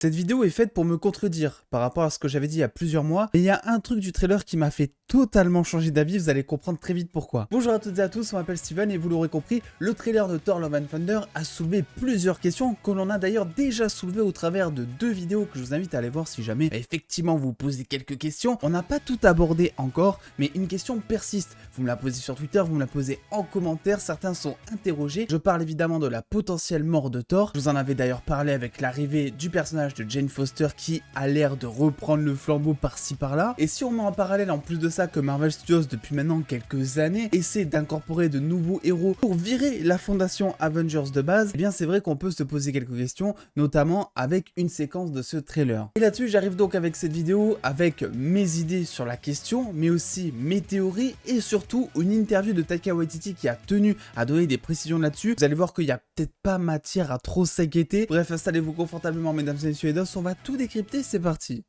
Cette vidéo est faite pour me contredire par rapport à ce que j'avais dit il y a plusieurs mois, mais il y a un truc du trailer qui m'a fait totalement changer d'avis, vous allez comprendre très vite pourquoi. Bonjour à toutes et à tous, on m'appelle Steven et vous l'aurez compris, le trailer de Thor Love and Thunder a soulevé plusieurs questions que l'on a d'ailleurs déjà soulevées au travers de deux vidéos que je vous invite à aller voir si jamais effectivement vous posez quelques questions. On n'a pas tout abordé encore, mais une question persiste. Vous me la posez sur Twitter, vous me la posez en commentaire, certains sont interrogés. Je parle évidemment de la potentielle mort de Thor. Je vous en avais d'ailleurs parlé avec l'arrivée du personnage de Jane Foster qui a l'air de reprendre le flambeau par-ci par-là. Et si on met en parallèle en plus de ça que Marvel Studios depuis maintenant quelques années essaie d'incorporer de nouveaux héros pour virer la fondation Avengers de base, eh bien c'est vrai qu'on peut se poser quelques questions, notamment avec une séquence de ce trailer. Et là-dessus j'arrive donc avec cette vidéo avec mes idées sur la question, mais aussi mes théories et surtout une interview de Taika Waititi qui a tenu à donner des précisions là-dessus. Vous allez voir qu'il n'y a peut-être pas matière à trop s'inquiéter. Bref, installez-vous confortablement mesdames et messieurs et dos, on va tout décrypter, c'est parti.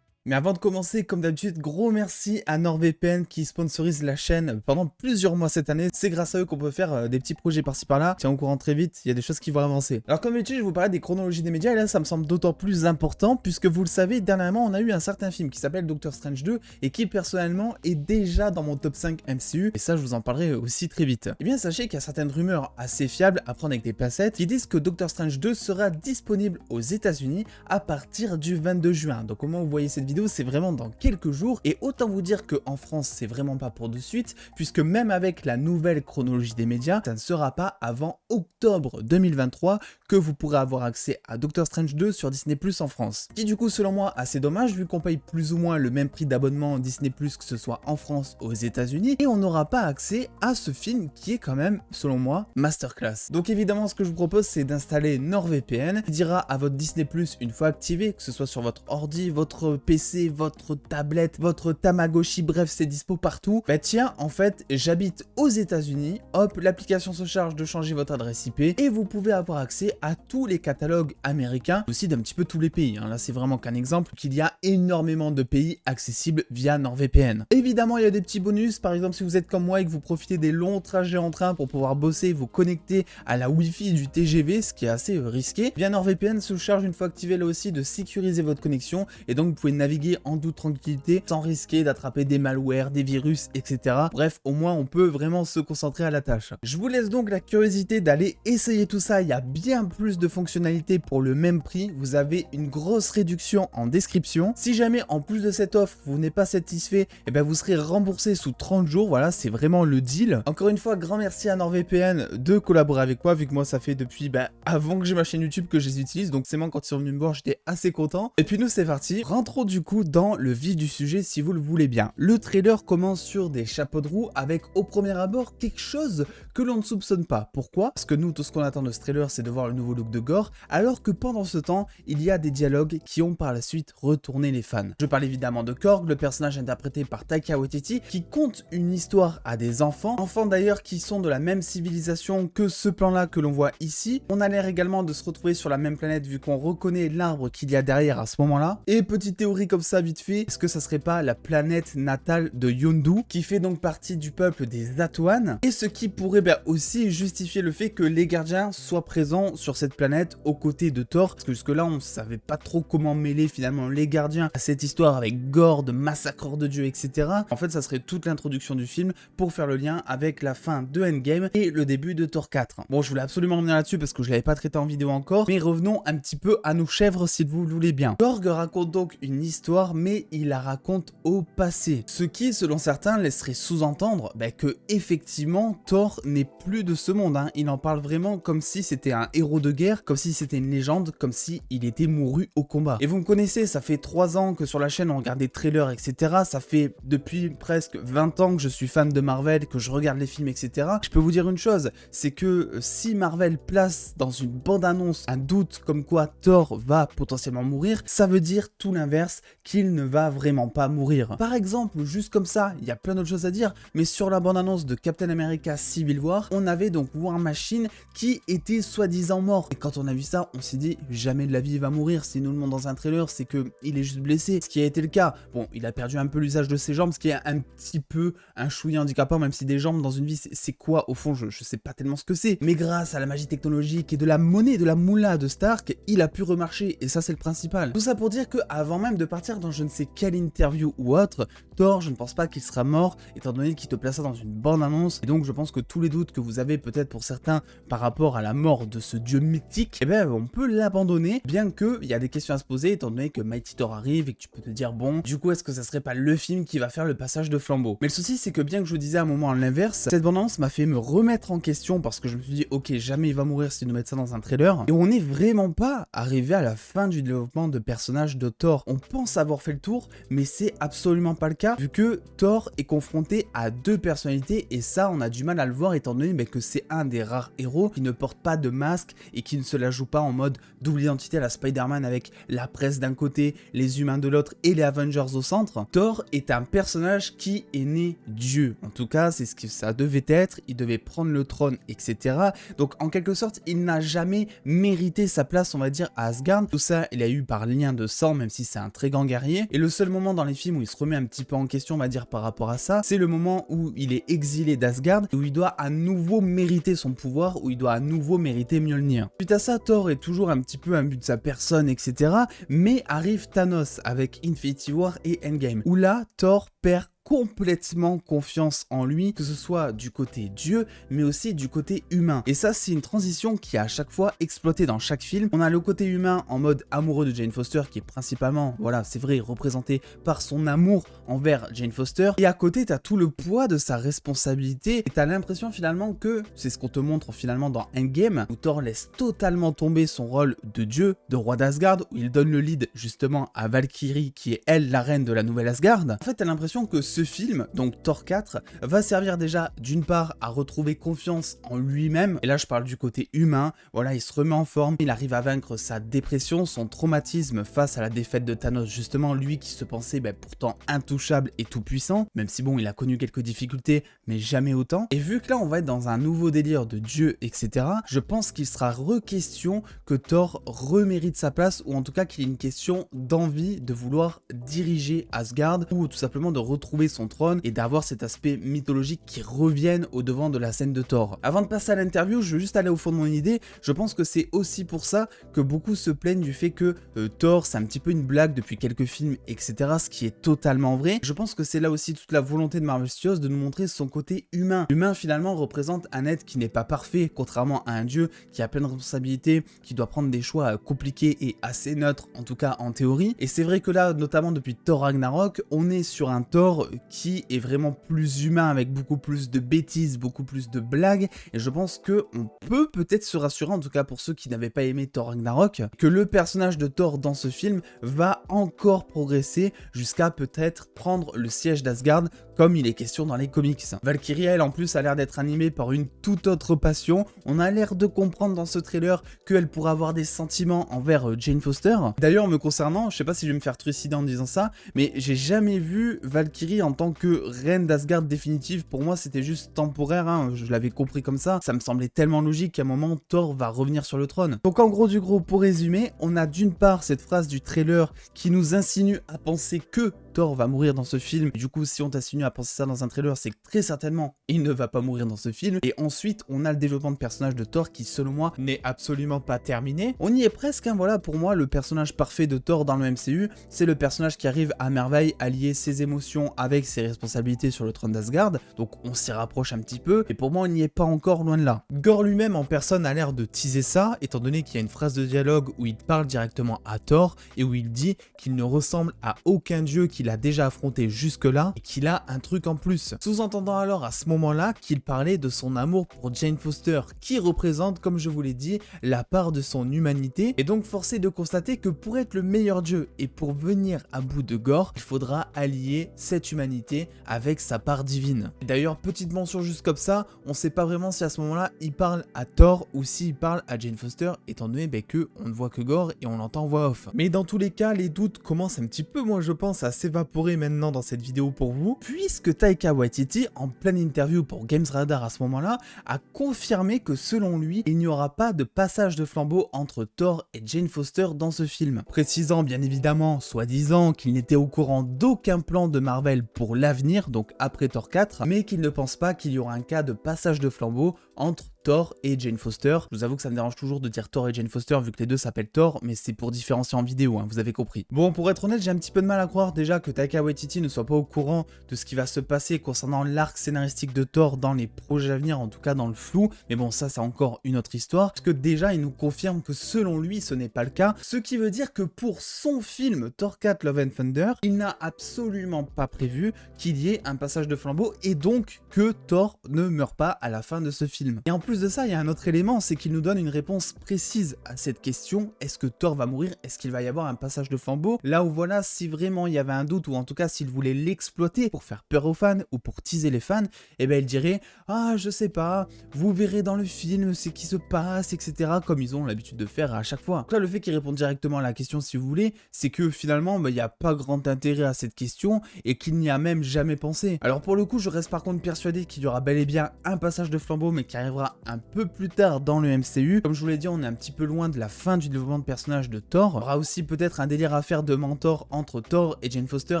Mais avant de commencer, comme d'habitude, gros merci à NordVPN qui sponsorise la chaîne pendant plusieurs mois cette année. C'est grâce à eux qu'on peut faire des petits projets par-ci par-là. Tiens au courant très vite, il y a des choses qui vont avancer. Alors comme d'habitude, je vous parlais des chronologies des médias et là ça me semble d'autant plus important puisque vous le savez, dernièrement on a eu un certain film qui s'appelle Doctor Strange 2 et qui personnellement est déjà dans mon top 5 MCU et ça je vous en parlerai aussi très vite. Et bien sachez qu'il y a certaines rumeurs assez fiables à prendre avec des pincettes qui disent que Doctor Strange 2 sera disponible aux États-Unis à partir du 22 juin. Donc au moment où vous voyez cette vidéo, c'est vraiment dans quelques jours et autant vous dire qu'en France c'est vraiment pas pour de suite puisque même avec la nouvelle chronologie des médias, ça ne sera pas avant octobre 2023 que vous pourrez avoir accès à Doctor Strange 2 sur Disney+ en France. Qui du coup selon moi assez dommage vu qu'on paye plus ou moins le même prix d'abonnement Disney+ que ce soit en France ou aux États-Unis et on n'aura pas accès à ce film qui est quand même selon moi masterclass. Donc évidemment ce que je vous propose c'est d'installer NordVPN qui dira à votre Disney+ une fois activé, que ce soit sur votre ordi, votre PC, votre tablette, votre Tamagotchi, bref c'est dispo partout. Bah tiens, en fait j'habite aux États-Unis, hop, l'application se charge de changer votre adresse IP et vous pouvez avoir accès à tous les catalogues américains, aussi d'un petit peu tous les pays. Là c'est vraiment qu'un exemple qu'il y a énormément de pays accessibles via NordVPN. Évidemment il y a des petits bonus, par exemple si vous êtes comme moi et que vous profitez des longs trajets en train pour pouvoir bosser, vous connecter à la Wi-Fi du TGV, ce qui est assez risqué. Bien NordVPN se charge une fois activé là aussi de sécuriser votre connexion et donc vous pouvez naviguer en toute tranquillité sans risquer d'attraper des malwares, des virus, etc. Bref, au moins on peut vraiment se concentrer à la tâche. Je vous laisse donc la curiosité d'aller essayer tout ça, il y a bien plus de fonctionnalités pour le même prix, vous avez une grosse réduction en description. Si jamais en plus de cette offre vous n'êtes pas satisfait, et bien vous serez remboursé sous 30 jours, voilà c'est vraiment le deal. Encore une fois, grand merci à NordVPN de collaborer avec moi, vu que moi ça fait depuis avant que j'ai ma chaîne YouTube que je les utilise, donc c'est moi quand ils sont venus me voir j'étais assez content. Et puis nous c'est parti, rentrons du coup dans le vif du sujet si vous le voulez bien. Le trailer commence sur des chapeaux de roue avec au premier abord quelque chose que l'on ne soupçonne pas. Pourquoi? Parce que nous tout ce qu'on attend de ce trailer c'est de voir le nouveau look de Gore, alors que pendant ce temps il y a des dialogues qui ont par la suite retourné les fans. Je parle évidemment de Korg, le personnage interprété par Taika Waititi qui conte une histoire à des enfants d'ailleurs qui sont de la même civilisation que ce plan là que l'on voit ici. On a l'air également de se retrouver sur la même planète vu qu'on reconnaît l'arbre qu'il y a derrière à ce moment là. Et petite théorie comme ça vite fait, est-ce que ça serait pas la planète natale de Yondu qui fait donc partie du peuple des Atoan et ce qui pourrait aussi justifier le fait que les gardiens soient présents sur cette planète aux côtés de Thor, parce que jusque là on savait pas trop comment mêler finalement les gardiens à cette histoire avec Gore, de massacreur de dieux, etc. En fait ça serait toute l'introduction du film pour faire le lien avec la fin de Endgame et le début de Thor 4. Bon je voulais absolument revenir là-dessus parce que je l'avais pas traité en vidéo encore, mais revenons un petit peu à nos chèvres si vous le voulez bien. Korg raconte donc une histoire mais il la raconte au passé, ce qui selon certains laisserait sous-entendre que effectivement Thor n'est plus de ce monde, il en parle vraiment comme si c'était un héros de guerre, comme si c'était une légende, comme si il était mouru au combat. Et vous me connaissez, ça fait 3 ans que sur la chaîne on regarde des trailers, etc. Ça fait depuis presque 20 ans que je suis fan de Marvel, que je regarde les films, etc. Je peux vous dire une chose, c'est que si Marvel place dans une bande-annonce un doute comme quoi Thor va potentiellement mourir, ça veut dire tout l'inverse, qu'il ne va vraiment pas mourir. Par exemple, juste comme ça, il y a plein d'autres choses à dire, mais sur la bande-annonce de Captain America Civil War, on avait donc War Machine qui était soi-disant mort. Et quand on a vu ça, on s'est dit jamais de la vie il va mourir. Si nous le montre dans un trailer, c'est que il est juste blessé, ce qui a été le cas. Bon, il a perdu un peu l'usage de ses jambes, ce qui est un petit peu un chouïa handicapant, même si des jambes dans une vie, c'est quoi au fond, je sais pas tellement ce que c'est. Mais grâce à la magie technologique et de la monnaie, de la moula de Stark, il a pu remarcher, et ça c'est le principal. Tout ça pour dire que avant même de partir dans je ne sais quelle interview ou autre, Thor, je ne pense pas qu'il sera mort, étant donné qu'il te place ça dans une bande-annonce, et donc je pense que tous les doutes que vous avez peut-être pour certains par rapport à la mort de ce dieu mythique, eh ben on peut l'abandonner, bien que il y a des questions à se poser, étant donné que Mighty Thor arrive et que tu peux te dire bon, du coup est-ce que ça serait pas le film qui va faire le passage de flambeau? Mais le souci c'est que bien que je vous disais à un moment à l'inverse, cette bande-annonce m'a fait me remettre en question parce que je me suis dit ok, jamais il va mourir si nous mettent ça dans un trailer, et on n'est vraiment pas arrivé à la fin du développement de personnage de Thor. On pense avoir fait le tour, mais c'est absolument pas le cas, vu que Thor est confronté à deux personnalités, et ça on a du mal à le voir étant donné que c'est un des rares héros qui ne porte pas de masque et qui ne se la joue pas en mode double identité à la Spider-Man avec la presse d'un côté, les humains de l'autre et les Avengers au centre. Thor est un personnage qui est né Dieu, en tout cas c'est ce que ça devait être, il devait prendre le trône, etc. Donc en quelque sorte il n'a jamais mérité sa place, on va dire, à Asgard. Tout ça il a eu par lien de sang, même si c'est un très grand guerrier, et le seul moment dans les films où il se remet un petit peu en question, on va dire, par rapport à ça, c'est le moment où il est exilé d'Asgard, où il doit à nouveau mériter son pouvoir, où il doit à nouveau mériter Mjolnir. Suite à ça, Thor est toujours un petit peu imbu de sa personne, etc. Mais arrive Thanos avec Infinity War et Endgame, où là, Thor perd complètement confiance en lui, que ce soit du côté dieu, mais aussi du côté humain. Et ça, c'est une transition qui est à chaque fois exploitée dans chaque film. On a le côté humain en mode amoureux de Jane Foster, qui est principalement, voilà, c'est vrai, représenté par son amour envers Jane Foster. Et à côté, t'as tout le poids de sa responsabilité, et t'as l'impression finalement que, c'est ce qu'on te montre finalement dans Endgame, où Thor laisse totalement tomber son rôle de dieu, de roi d'Asgard, où il donne le lead justement à Valkyrie, qui est elle la reine de la nouvelle Asgard. En fait, t'as l'impression que ce film, donc Thor 4, va servir déjà d'une part à retrouver confiance en lui-même, et là je parle du côté humain, voilà, il se remet en forme, il arrive à vaincre sa dépression, son traumatisme face à la défaite de Thanos, justement lui qui se pensait pourtant intouchable et tout puissant, même si bon il a connu quelques difficultés, mais jamais autant. Et vu que là on va être dans un nouveau délire de dieu, etc., je pense qu'il sera re-question que Thor remérite sa place, ou en tout cas qu'il y ait une question d'envie de vouloir diriger Asgard, ou tout simplement de retrouver son trône et d'avoir cet aspect mythologique qui revienne au devant de la scène de Thor. Avant de passer à l'interview, je veux juste aller au fond de mon idée. Je pense que c'est aussi pour ça que beaucoup se plaignent du fait que Thor c'est un petit peu une blague depuis quelques films, etc., ce qui est totalement vrai. Je pense que c'est là aussi toute la volonté de Marvel Studios de nous montrer son côté humain. L'humain finalement représente un être qui n'est pas parfait, contrairement à un dieu qui a plein de responsabilités, qui doit prendre des choix compliqués et assez neutres, en tout cas en théorie. Et c'est vrai que là, notamment depuis Thor Ragnarok, on est sur un Thor qui est vraiment plus humain, avec beaucoup plus de bêtises, beaucoup plus de blagues, et je pense que on peut peut-être se rassurer, en tout cas pour ceux qui n'avaient pas aimé Thor Ragnarok, que le personnage de Thor dans ce film va encore progresser jusqu'à peut-être prendre le siège d'Asgard comme il est question dans les comics. Valkyrie, elle, en plus, a l'air d'être animée par une toute autre passion. On a l'air de comprendre dans ce trailer qu'elle pourrait avoir des sentiments envers Jane Foster. D'ailleurs, me concernant, je sais pas si je vais me faire trucider en disant ça, mais j'ai jamais vu Valkyrie en tant que reine d'Asgard définitive. Pour moi, c'était juste temporaire, hein. Je l'avais compris comme ça. Ça me semblait tellement logique qu'à un moment, Thor va revenir sur le trône. Donc en gros du gros, pour résumer, on a d'une part cette phrase du trailer qui nous insinue à penser que Thor va mourir dans ce film. Du coup, si on t'insinue à penser ça dans un trailer, c'est que très certainement il ne va pas mourir dans ce film. Et ensuite, on a le développement de personnage de Thor qui, selon moi, n'est absolument pas terminé. On y est presque, hein. Voilà, pour moi, le personnage parfait de Thor dans le MCU, c'est le personnage qui arrive à merveille à lier ses émotions avec ses responsabilités sur le trône d'Asgard. Donc on s'y rapproche un petit peu. Et pour moi, on n'y est pas encore, loin de là. Gorr lui-même en personne a l'air de teaser ça, étant donné qu'il y a une phrase de dialogue où il parle directement à Thor et où il dit qu'il ne ressemble à aucun dieu qu'il qu'il a déjà affronté jusque-là et qu'il a un truc en plus. Sous-entendant alors à ce moment-là qu'il parlait de son amour pour Jane Foster, qui représente, comme je vous l'ai dit, la part de son humanité, et donc forcé de constater que pour être le meilleur dieu et pour venir à bout de Gorr, il faudra allier cette humanité avec sa part divine. D'ailleurs, petite mention juste comme ça, on sait pas vraiment si à ce moment-là il parle à Thor ou s'il parle à Jane Foster, étant donné que on ne voit que Gorr et on l'entend en voix off. Mais dans tous les cas, les doutes commencent un petit peu, moi je pense, à s'évaporer maintenant dans cette vidéo pour vous, puisque Taika Waititi, en pleine interview pour Games Radar à ce moment-là, a confirmé que selon lui, il n'y aura pas de passage de flambeau entre Thor et Jane Foster dans ce film, précisant bien évidemment, soi-disant, qu'il n'était au courant d'aucun plan de Marvel pour l'avenir, donc après Thor 4, mais qu'il ne pense pas qu'il y aura un cas de passage de flambeau entre Thor et Jane Foster. Je vous avoue que ça me dérange toujours de dire Thor et Jane Foster vu que les deux s'appellent Thor, mais c'est pour différencier en vidéo, hein, vous avez compris. Bon, pour être honnête, j'ai un petit peu de mal à croire déjà que Taika Waititi ne soit pas au courant de ce qui va se passer concernant l'arc scénaristique de Thor dans les projets à venir, en tout cas dans le flou, mais bon, ça c'est encore une autre histoire, parce que déjà il nous confirme que selon lui ce n'est pas le cas, ce qui veut dire que pour son film Thor 4 Love and Thunder, il n'a absolument pas prévu qu'il y ait un passage de flambeau et donc que Thor ne meure pas à la fin de ce film. Et en plus de ça, il y a un autre élément, c'est qu'il nous donne une réponse précise à cette question. Est-ce que Thor va mourir? Est-ce qu'il va y avoir un passage de flambeau? Là où voilà, si vraiment il y avait un doute, ou en tout cas s'il voulait l'exploiter pour faire peur aux fans, ou pour teaser les fans, eh ben il dirait « Ah, je sais pas, vous verrez dans le film ce qui se passe, etc. » comme ils ont l'habitude de faire à chaque fois. Donc là, le fait qu'il réponde directement à la question, si vous voulez, c'est que finalement, il n'y a pas grand intérêt à cette question, et qu'il n'y a même jamais pensé. Alors pour le coup, je reste par contre persuadé qu'il y aura bel et bien un passage de flambeau, mais qui arrivera un peu plus tard dans le MCU. Comme je vous l'ai dit, on est un petit peu loin de la fin du développement de personnage de Thor. Il y aura aussi peut-être un délire à faire de mentor entre Thor et Jane Foster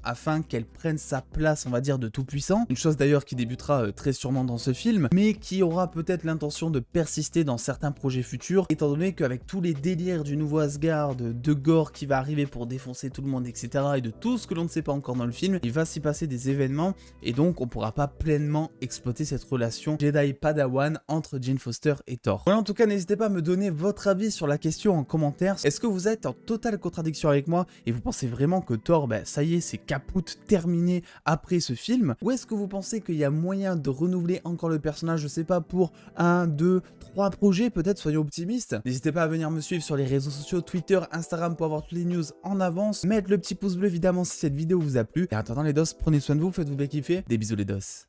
afin qu'elle prenne sa place, on va dire, de tout puissant. Une chose d'ailleurs qui débutera très sûrement dans ce film, mais qui aura peut-être l'intention de persister dans certains projets futurs, étant donné qu'avec tous les délires du nouveau Asgard, de Gorr qui va arriver pour défoncer tout le monde, etc., et de tout ce que l'on ne sait pas encore dans le film, il va s'y passer des événements, et donc on pourra pas pleinement exploiter cette relation Jedi-Padawan entre Jane Foster et Thor. Voilà, en tout cas, n'hésitez pas à me donner votre avis sur la question en commentaire. Est-ce que vous êtes en totale contradiction avec moi et vous pensez vraiment que Thor, ça y est, c'est caput, terminé après ce film? Ou est-ce que vous pensez qu'il y a moyen de renouveler encore le personnage, je sais pas, pour 1, 2, 3 projets, peut-être, soyons optimistes? N'hésitez pas à venir me suivre sur les réseaux sociaux, Twitter, Instagram pour avoir toutes les news en avance. Mettre le petit pouce bleu évidemment si cette vidéo vous a plu. Et en attendant les dos, prenez soin de vous, faites-vous bien kiffer. Des bisous les dos.